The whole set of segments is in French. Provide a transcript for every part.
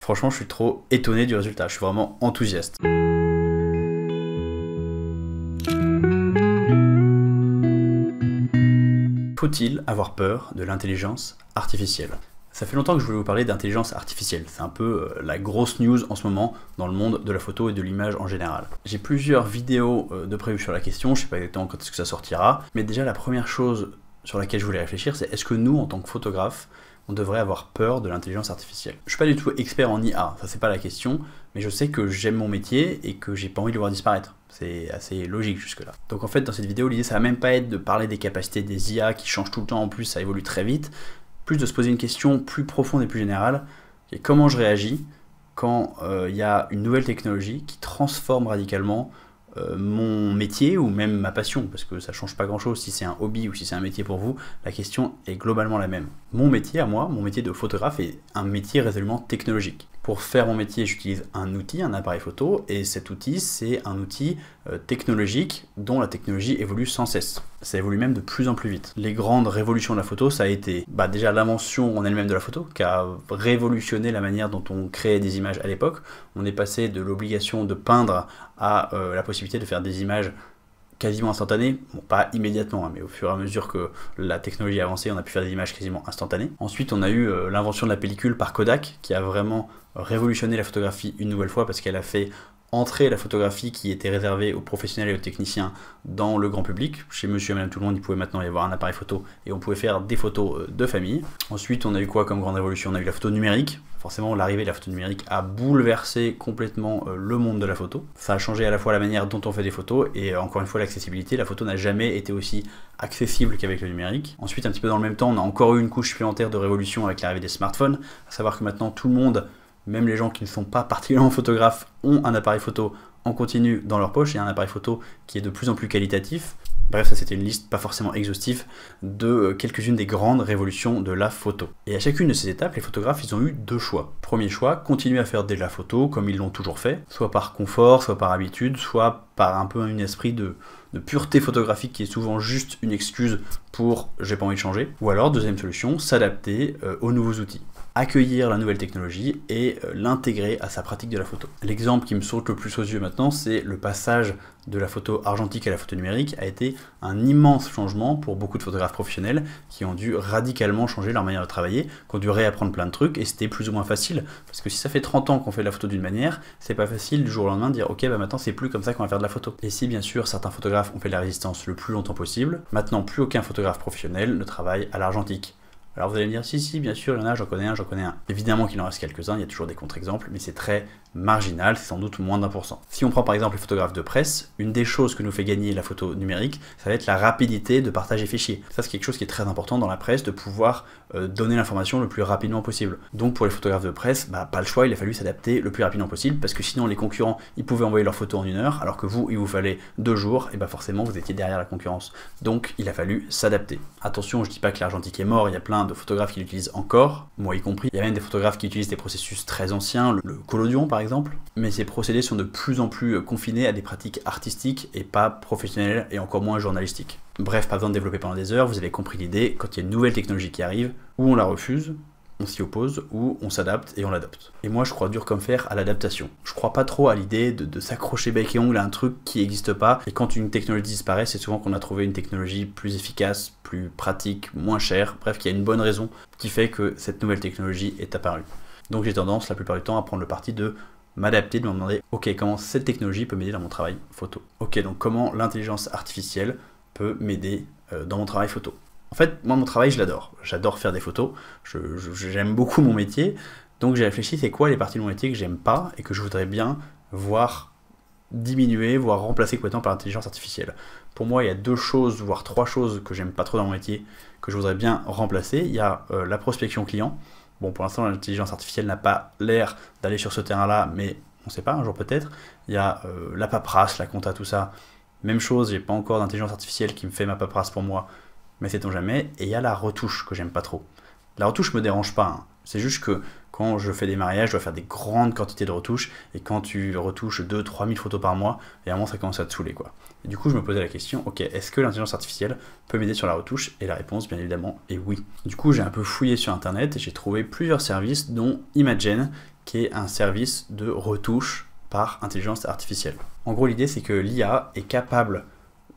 Franchement, je suis trop étonné du résultat, je suis vraiment enthousiaste. Faut-il avoir peur de l'intelligence artificielle? Ça fait longtemps que je voulais vous parler d'intelligence artificielle. C'est un peu la grosse news en ce moment dans le monde de la photo et de l'image en général. J'ai plusieurs vidéos de prévues sur la question, je sais pas exactement quand est-ce que ça sortira, mais déjà la première chose sur laquelle je voulais réfléchir, c'est est-ce que nous, en tant que photographes, on devrait avoir peur de l'intelligence artificielle? Je suis pas du tout expert en IA, ça c'est pas la question, mais je sais que j'aime mon métier et que j'ai pas envie de le voir disparaître. C'est assez logique jusque-là. Donc en fait, dans cette vidéo, l'idée ça va même pas être de parler des capacités des IA qui changent tout le temps, en plus ça évolue très vite, plus de se poser une question plus profonde et plus générale, qui est comment je réagis quand il y a une nouvelle technologie qui transforme radicalement mon métier ou même ma passion, parce que ça change pas grand chose si c'est un hobby ou si c'est un métier pour vous, la question est globalement la même. Mon métier à moi, mon métier de photographe est un métier résolument technologique. Pour faire mon métier, j'utilise un outil, un appareil photo, et cet outil, c'est un outil technologique dont la technologie évolue sans cesse. Ça évolue même de plus en plus vite. Les grandes révolutions de la photo, ça a été déjà l'invention en elle-même de la photo, qui a révolutionné la manière dont on créait des images à l'époque. On est passé de l'obligation de peindre à la possibilité de faire des images quasiment instantanées, bon, pas immédiatement, hein, mais au fur et à mesure que la technologie a avancé, on a pu faire des images quasiment instantanées. Ensuite, on a eu l'invention de la pellicule par Kodak, qui a vraiment révolutionné la photographie une nouvelle fois, parce qu'elle a fait entrer la photographie qui était réservée aux professionnels et aux techniciens dans le grand public. Chez monsieur et madame tout le monde, il pouvait maintenant y avoir un appareil photo et on pouvait faire des photos de famille. Ensuite, on a eu quoi comme grande révolution? On a eu la photo numérique. Forcément, l'arrivée de la photo numérique a bouleversé complètement le monde de la photo. Ça a changé à la fois la manière dont on fait des photos et encore une fois l'accessibilité. La photo n'a jamais été aussi accessible qu'avec le numérique. Ensuite, un petit peu dans le même temps, on a encore eu une couche supplémentaire de révolution avec l'arrivée des smartphones, à savoir que maintenant tout le monde, même les gens qui ne sont pas particulièrement photographes, ont un appareil photo en continu dans leur poche et un appareil photo qui est de plus en plus qualitatif. Bref, ça c'était une liste pas forcément exhaustive de quelques-unes des grandes révolutions de la photo. Et à chacune de ces étapes, les photographes, ils ont eu deux choix. Premier choix, continuer à faire de la photo comme ils l'ont toujours fait, soit par confort, soit par habitude, soit par un peu un esprit de pureté photographique qui est souvent juste une excuse pour j'ai pas envie de changer. Ou alors, deuxième solution, s'adapter aux nouveaux outils. Accueillir la nouvelle technologie et l'intégrer à sa pratique de la photo. L'exemple qui me saute le plus aux yeux maintenant, c'est le passage de la photo argentique à la photo numérique a été un immense changement pour beaucoup de photographes professionnels qui ont dû radicalement changer leur manière de travailler, qui ont dû réapprendre plein de trucs, et c'était plus ou moins facile, parce que si ça fait 30 ans qu'on fait de la photo d'une manière, c'est pas facile du jour au lendemain de dire ok maintenant c'est plus comme ça qu'on va faire de la photo. Et si bien sûr certains photographes ont fait de la résistance le plus longtemps possible, maintenant plus aucun photographe professionnel ne travaille à l'argentique. Alors vous allez me dire, si, bien sûr, il y en a, j'en connais un. Évidemment qu'il en reste quelques-uns, il y a toujours des contre-exemples, mais c'est très marginal, c'est sans doute moins d'1%. Si on prend par exemple les photographes de presse, une des choses que nous fait gagner la photo numérique, ça va être la rapidité de partage des fichiers. Ça c'est quelque chose qui est très important dans la presse, de pouvoir donner l'information le plus rapidement possible. Donc pour les photographes de presse, pas le choix, il a fallu s'adapter le plus rapidement possible, parce que sinon les concurrents, ils pouvaient envoyer leurs photos en 1 heure, alors que vous, il vous fallait 2 jours, et forcément vous étiez derrière la concurrence. Donc il a fallu s'adapter. Attention, je dis pas que l'argentique est mort, il y a plein de photographes qui l'utilisent encore, moi y compris. Il y a même des photographes qui utilisent des processus très anciens, le collodion par exemple, mais ces procédés sont de plus en plus confinés à des pratiques artistiques et pas professionnelles et encore moins journalistiques. Bref, pas besoin de développer pendant des heures, vous avez compris l'idée, quand il y a une nouvelle technologie qui arrive, ou on la refuse, on s'y oppose, ou on s'adapte et on l'adopte. Et moi je crois dur comme fer à l'adaptation. Je crois pas trop à l'idée de s'accrocher bec et ongle à un truc qui n'existe pas, et quand une technologie disparaît, c'est souvent qu'on a trouvé une technologie plus efficace, plus pratique, moins chère, bref, qu'il y a une bonne raison qui fait que cette nouvelle technologie est apparue. Donc j'ai tendance la plupart du temps à prendre le parti de m'adapter, de me demander ok, comment cette technologie peut m'aider dans mon travail photo. Ok, donc comment l'intelligence artificielle peut m'aider dans mon travail photo. En fait, moi mon travail je l'adore, j'adore faire des photos, j'aime beaucoup mon métier, donc j'ai réfléchi c'est quoi les parties de mon métier que j'aime pas et que je voudrais bien voir diminuer, voire remplacer complètement par l'intelligence artificielle. Pour moi il y a 2 choses, voire 3 choses que j'aime pas trop dans mon métier, que je voudrais bien remplacer. Il y a la prospection client. Bon, pour l'instant, l'intelligence artificielle n'a pas l'air d'aller sur ce terrain-là, mais on ne sait pas, un jour peut-être. Il y a la paperasse, la compta, tout ça. Même chose, j'ai pas encore d'intelligence artificielle qui me fait ma paperasse pour moi, mais sait-on jamais. Et il y a la retouche que j'aime pas trop. La retouche me dérange pas, hein. C'est juste que quand je fais des mariages, je dois faire des grandes quantités de retouches, et quand tu retouches 2-3 000 photos par mois, et à un moment ça commence à te saouler, quoi. Et du coup je me posais la question, ok, est-ce que l'intelligence artificielle peut m'aider sur la retouche? Et la réponse bien évidemment est oui. Du coup j'ai un peu fouillé sur internet et j'ai trouvé plusieurs services dont Imagen, qui est un service de retouche par intelligence artificielle. En gros, l'idée, c'est que l'IA est capable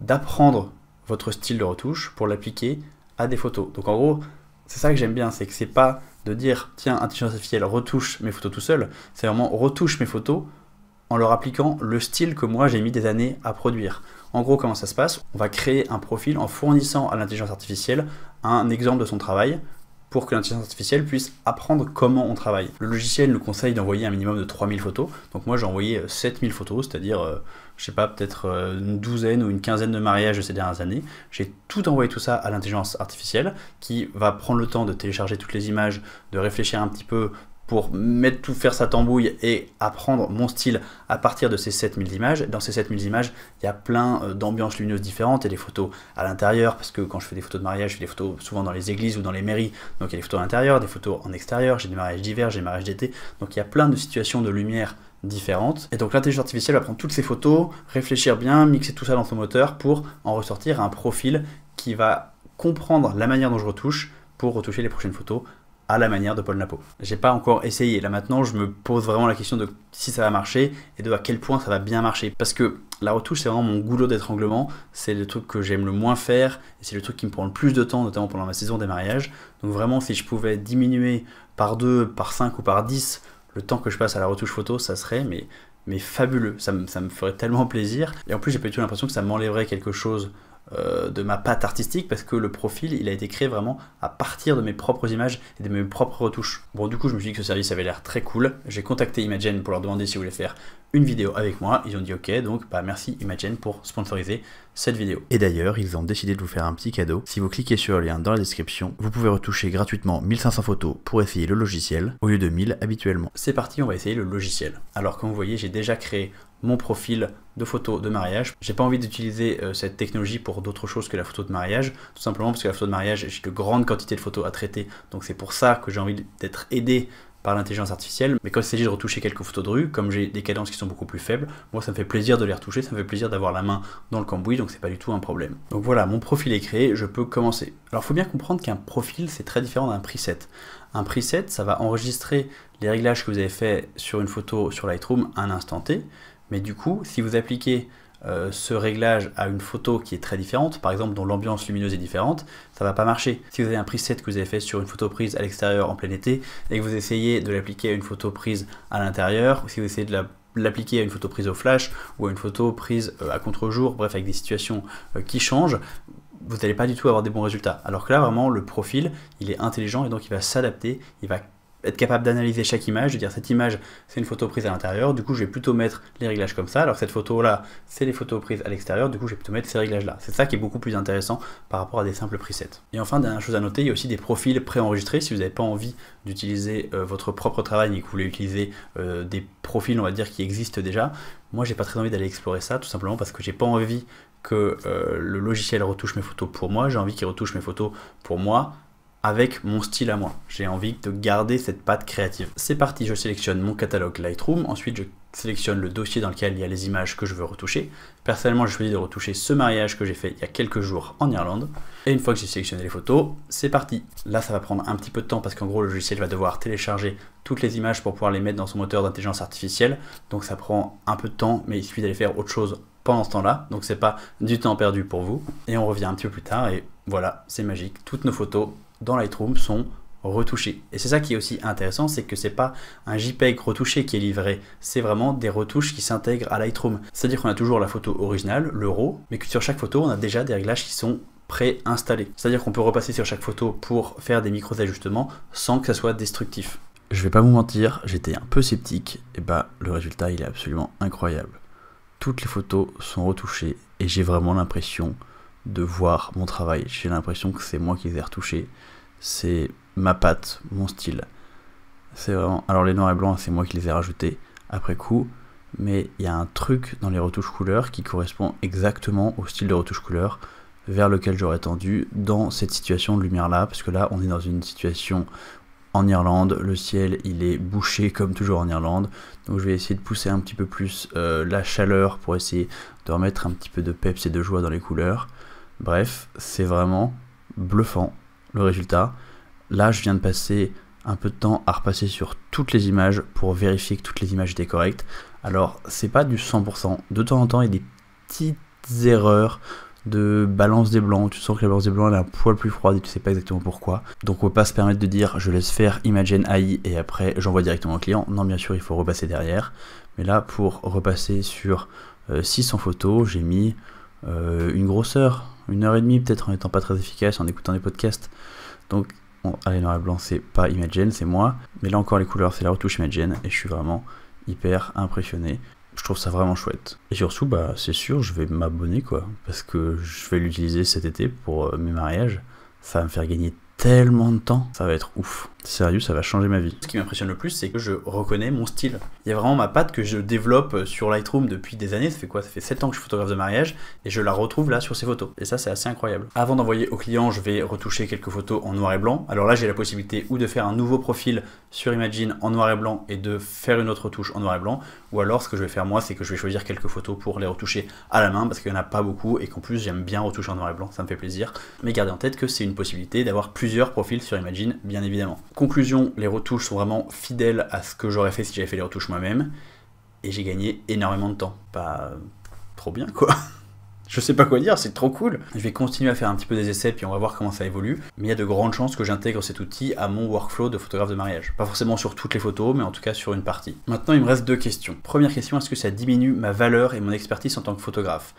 d'apprendre votre style de retouche pour l'appliquer à des photos. Donc en gros, c'est ça que j'aime bien, c'est que c'est pas de dire tiens, intelligence artificielle retouche mes photos tout seul, c'est vraiment retouche mes photos en leur appliquant le style que moi j'ai mis des années à produire. En gros, comment ça se passe? On va créer un profil en fournissant à l'intelligence artificielle un exemple de son travail pour que l'intelligence artificielle puisse apprendre comment on travaille. Le logiciel nous conseille d'envoyer un minimum de 3000 photos, donc moi j'ai envoyé 7000 photos, c'est-à-dire, je sais pas, peut-être une douzaine ou une quinzaine de mariages de ces dernières années. J'ai tout envoyé tout ça à l'intelligence artificielle qui va prendre le temps de télécharger toutes les images, de réfléchir un petit peu pour faire sa tambouille et apprendre mon style à partir de ces 7000 images. Dans ces 7000 images, il y a plein d'ambiances lumineuses différentes et des photos à l'intérieur, parce que quand je fais des photos de mariage, je fais des photos souvent dans les églises ou dans les mairies, donc il y a des photos à l'intérieur, des photos en extérieur, j'ai des mariages d'hiver, j'ai des mariages d'été, donc il y a plein de situations de lumière différentes. Et donc l'intelligence artificielle va prendre toutes ces photos, réfléchir bien, mixer tout ça dans son moteur pour en ressortir un profil qui va comprendre la manière dont je retouche pour retoucher les prochaines photos à la manière de Paul Napo. J'ai pas encore essayé, là maintenant je me pose vraiment la question de si ça va marcher et de à quel point ça va bien marcher. Parce que la retouche c'est vraiment mon goulot d'étranglement, c'est le truc que j'aime le moins faire et c'est le truc qui me prend le plus de temps, notamment pendant ma saison des mariages. Donc vraiment si je pouvais diminuer par 2, par 5 ou par 10 le temps que je passe à la retouche photo, ça serait mais fabuleux, ça me ferait tellement plaisir. Et en plus j'ai pas du tout l'impression que ça m'enlèverait quelque chose de ma patte artistique, parce que le profil il a été créé vraiment à partir de mes propres images et de mes propres retouches. Bon, du coup je me suis dit que ce service avait l'air très cool, j'ai contacté Imagen pour leur demander s'ils voulaient faire une vidéo avec moi, ils ont dit ok, donc merci Imagen pour sponsoriser cette vidéo. Et d'ailleurs ils ont décidé de vous faire un petit cadeau. Si vous cliquez sur le lien dans la description, vous pouvez retoucher gratuitement 1500 photos pour essayer le logiciel au lieu de 1000 habituellement. C'est parti, on va essayer le logiciel. Alors comme vous voyez, j'ai déjà créé mon profil de photo de mariage. J'ai pas envie d'utiliser cette technologie pour d'autres choses que la photo de mariage, tout simplement parce que la photo de mariage, j'ai de grandes quantités de photos à traiter, donc c'est pour ça que j'ai envie d'être aidé par l'intelligence artificielle. Mais quand il s'agit de retoucher quelques photos de rue, comme j'ai des cadences qui sont beaucoup plus faibles, moi ça me fait plaisir de les retoucher, ça me fait plaisir d'avoir la main dans le cambouis, donc c'est pas du tout un problème. Donc voilà, mon profil est créé, je peux commencer. Alors il faut bien comprendre qu'un profil c'est très différent d'un preset. Un preset, ça va enregistrer les réglages que vous avez fait sur une photo sur Lightroom à un instant T, mais du coup, si vous appliquez ce réglage à une photo qui est très différente, par exemple dont l'ambiance lumineuse est différente, ça va pas marcher. Si vous avez un preset que vous avez fait sur une photo prise à l'extérieur en plein été et que vous essayez de l'appliquer à une photo prise à l'intérieur, ou si vous essayez de l'appliquer à une photo prise au flash ou à une photo prise à contre-jour, bref avec des situations qui changent, vous n'allez pas du tout avoir des bons résultats. Alors que là vraiment le profil il est intelligent et donc il va s'adapter, il va être capable d'analyser chaque image, de dire cette image c'est une photo prise à l'intérieur, du coup je vais plutôt mettre les réglages comme ça, alors cette photo là c'est les photos prises à l'extérieur, du coup je vais plutôt mettre ces réglages là. C'est ça qui est beaucoup plus intéressant par rapport à des simples presets. Et enfin, dernière chose à noter, il y a aussi des profils préenregistrés si vous n'avez pas envie d'utiliser votre propre travail et que vous voulez utiliser des profils on va dire qui existent déjà. Moi j'ai pas très envie d'aller explorer ça, tout simplement parce que j'ai pas envie que le logiciel retouche mes photos pour moi, j'ai envie qu'il retouche mes photos pour moi, avec mon style à moi. J'ai envie de garder cette patte créative. C'est parti, je sélectionne mon catalogue Lightroom, ensuite je sélectionne le dossier dans lequel il y a les images que je veux retoucher. Personnellement, j'ai choisi de retoucher ce mariage que j'ai fait il y a quelques jours en Irlande. Et une fois que j'ai sélectionné les photos, c'est parti. Là, ça va prendre un petit peu de temps parce qu'en gros, le logiciel va devoir télécharger toutes les images pour pouvoir les mettre dans son moteur d'intelligence artificielle. Donc ça prend un peu de temps, mais il suffit d'aller faire autre chose pendant ce temps-là. Donc c'est pas du temps perdu pour vous. Et on revient un petit peu plus tard et voilà, c'est magique. Toutes nos photos dans Lightroom sont retouchées. Et c'est ça qui est aussi intéressant, c'est que c'est pas un JPEG retouché qui est livré, c'est vraiment des retouches qui s'intègrent à Lightroom. C'est-à-dire qu'on a toujours la photo originale, le RAW, mais que sur chaque photo, on a déjà des réglages qui sont préinstallés. C'est-à-dire qu'on peut repasser sur chaque photo pour faire des micro-ajustements sans que ça soit destructif. Je vais pas vous mentir, j'étais un peu sceptique, et bah le résultat il est absolument incroyable. Toutes les photos sont retouchées et j'ai vraiment l'impression de voir mon travail. J'ai l'impression que c'est moi qui les ai retouchés. C'est ma patte, mon style. C'est vraiment... Alors les noirs et blancs, c'est moi qui les ai rajoutés après coup, mais il y a un truc dans les retouches couleurs qui correspond exactement au style de retouche couleur vers lequel j'aurais tendu dans cette situation de lumière là, parce que là on est dans une situation en Irlande, le ciel il est bouché comme toujours en Irlande, donc je vais essayer de pousser un petit peu plus la chaleur pour essayer de remettre un petit peu de peps et de joie dans les couleurs. Bref, c'est vraiment bluffant le résultat. Là, je viens de passer un peu de temps à repasser sur toutes les images pour vérifier que toutes les images étaient correctes. Alors, c'est pas du 100%. De temps en temps, il y a des petites erreurs de balance des blancs. Tu sens que la balance des blancs elle est un poil plus froide et tu sais pas exactement pourquoi. Donc, on peut pas se permettre de dire je laisse faire Imagen AI et après j'envoie directement au client. Non, bien sûr, il faut repasser derrière. Mais là, pour repasser sur 600 photos, j'ai mis une grosse heure, 1h30 peut-être en étant pas très efficace, en écoutant des podcasts. Donc, allez, noir et blanc, c'est pas Imagen, c'est moi. Mais là encore, les couleurs, c'est la retouche Imagen et je suis vraiment hyper impressionné. Je trouve ça vraiment chouette. Et surtout, bah, c'est sûr, je vais m'abonner, quoi. Parce que je vais l'utiliser cet été pour mes mariages. Ça va me faire gagner tellement de temps, ça va être ouf. Sérieux, ça va changer ma vie. Ce qui m'impressionne le plus, c'est que je reconnais mon style. Il y a vraiment ma patte que je développe sur Lightroom depuis des années. Ça fait quoi? Ça fait 7 ans que je suis photographe de mariage et je la retrouve là sur ces photos. Et ça, c'est assez incroyable. Avant d'envoyer au client, je vais retoucher quelques photos en noir et blanc. Alors là, j'ai la possibilité ou de faire un nouveau profil sur Imagen en noir et blanc et de faire une autre retouche en noir et blanc. Ou alors, ce que je vais faire moi, c'est que je vais choisir quelques photos pour les retoucher à la main parce qu'il n'y en a pas beaucoup et qu'en plus, j'aime bien retoucher en noir et blanc. Ça me fait plaisir. Mais gardez en tête que c'est une possibilité d'avoir plusieurs profils sur Imagen, bien évidemment. Conclusion, les retouches sont vraiment fidèles à ce que j'aurais fait si j'avais fait les retouches moi-même. Et j'ai gagné énormément de temps. Pas trop bien, quoi. Je sais pas quoi dire, c'est trop cool. Je vais continuer à faire un petit peu des essais, puis on va voir comment ça évolue. Mais il y a de grandes chances que j'intègre cet outil à mon workflow de photographe de mariage. Pas forcément sur toutes les photos, mais en tout cas sur une partie. Maintenant, il me reste 2 questions. Première question, est-ce que ça diminue ma valeur et mon expertise en tant que photographe ?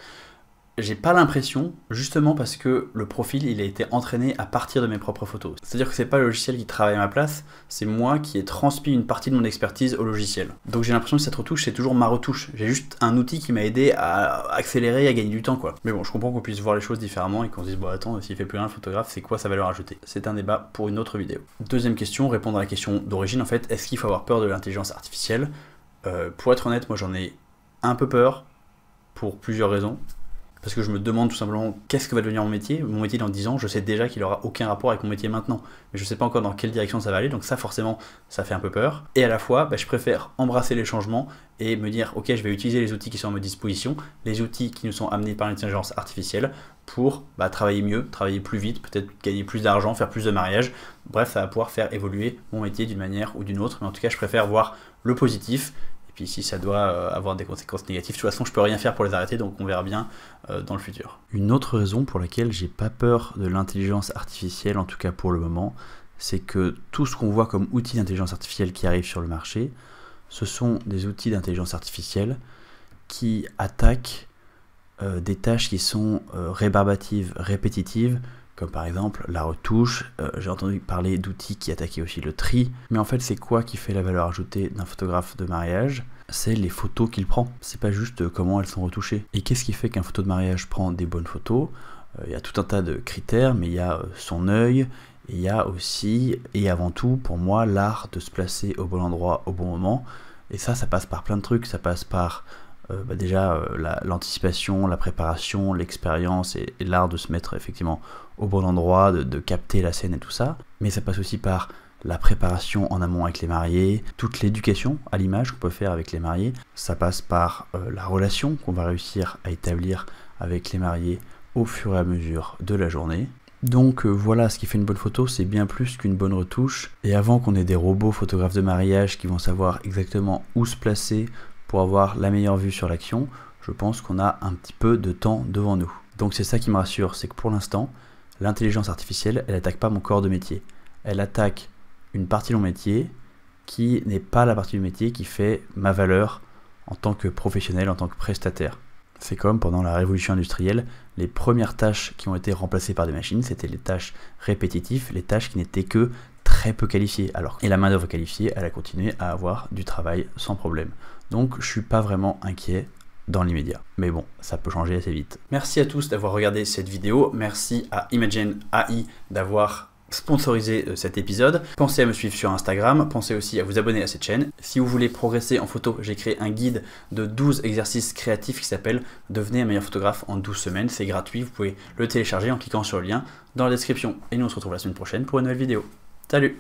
J'ai pas l'impression, justement parce que le profil il a été entraîné à partir de mes propres photos. C'est-à-dire que c'est pas le logiciel qui travaille à ma place, c'est moi qui ai transmis une partie de mon expertise au logiciel. Donc j'ai l'impression que cette retouche c'est toujours ma retouche. J'ai juste un outil qui m'a aidé à accélérer et à gagner du temps, quoi. Mais bon, je comprends qu'on puisse voir les choses différemment et qu'on se dise bon attends, s'il fait plus rien le photographe, c'est quoi sa valeur ajoutée? C'est un débat pour une autre vidéo. Deuxième question, répondre à la question d'origine en fait, est-ce qu'il faut avoir peur de l'intelligence artificielle? Pour être honnête, moi j'en ai un peu peur pour plusieurs raisons. Parce que je me demande tout simplement qu'est-ce que va devenir mon métier. Mon métier dans 10 ans, je sais déjà qu'il n'aura aucun rapport avec mon métier maintenant. Mais je ne sais pas encore dans quelle direction ça va aller, donc ça forcément, ça fait un peu peur. Et à la fois, je préfère embrasser les changements et me dire, ok, je vais utiliser les outils qui sont à ma disposition, les outils qui nous sont amenés par l'intelligence artificielle pour travailler mieux, travailler plus vite, peut-être gagner plus d'argent, faire plus de mariages. Bref, ça va pouvoir faire évoluer mon métier d'une manière ou d'une autre. Mais en tout cas, je préfère voir le positif. Puis si ça doit avoir des conséquences négatives, de toute façon je peux rien faire pour les arrêter, donc on verra bien dans le futur. Une autre raison pour laquelle j'ai pas peur de l'intelligence artificielle, en tout cas pour le moment, c'est que tout ce qu'on voit comme outils d'intelligence artificielle qui arrivent sur le marché, ce sont des outils d'intelligence artificielle qui attaquent des tâches qui sont rébarbatives, répétitives, comme par exemple la retouche. J'ai entendu parler d'outils qui attaquaient aussi le tri. Mais en fait, c'est quoi qui fait la valeur ajoutée d'un photographe de mariage? C'est les photos qu'il prend. C'est pas juste comment elles sont retouchées. Et qu'est-ce qui fait qu'un photo de mariage prend des bonnes photos? Il y a tout un tas de critères, mais il y a son œil, et il y a aussi, et avant tout, pour moi, l'art de se placer au bon endroit, au bon moment. Et ça passe par plein de trucs. Ça passe par déjà l'anticipation, la préparation, l'expérience et l'art de se mettre effectivement au bon endroit, de capter la scène et tout ça. Mais ça passe aussi par la préparation en amont avec les mariés, toute l'éducation à l'image qu'on peut faire avec les mariés. Ça passe par la relation qu'on va réussir à établir avec les mariés au fur et à mesure de la journée. Donc voilà, ce qui fait une bonne photo, c'est bien plus qu'une bonne retouche. Et avant qu'on ait des robots photographes de mariage qui vont savoir exactement où se placer pour avoir la meilleure vue sur l'action, je pense qu'on a un petit peu de temps devant nous. Donc c'est ça qui me rassure, c'est que pour l'instant, l'intelligence artificielle, elle attaque pas mon corps de métier. Elle attaque une partie de mon métier qui n'est pas la partie du métier qui fait ma valeur en tant que professionnel, en tant que prestataire. C'est comme pendant la révolution industrielle, les premières tâches qui ont été remplacées par des machines, c'était les tâches répétitives, les tâches qui n'étaient que très peu qualifiées. Et la main-d'œuvre qualifiée, elle a continué à avoir du travail sans problème. Donc je suis pas vraiment inquiet dans l'immédiat. Mais bon, ça peut changer assez vite. Merci à tous d'avoir regardé cette vidéo. Merci à Imagen AI d'avoir sponsorisé cet épisode. Pensez à me suivre sur Instagram. Pensez aussi à vous abonner à cette chaîne. Si vous voulez progresser en photo, j'ai créé un guide de 12 exercices créatifs qui s'appelle « Devenez un meilleur photographe en 12 semaines ». C'est gratuit. Vous pouvez le télécharger en cliquant sur le lien dans la description. Et nous, on se retrouve la semaine prochaine pour une nouvelle vidéo. Salut!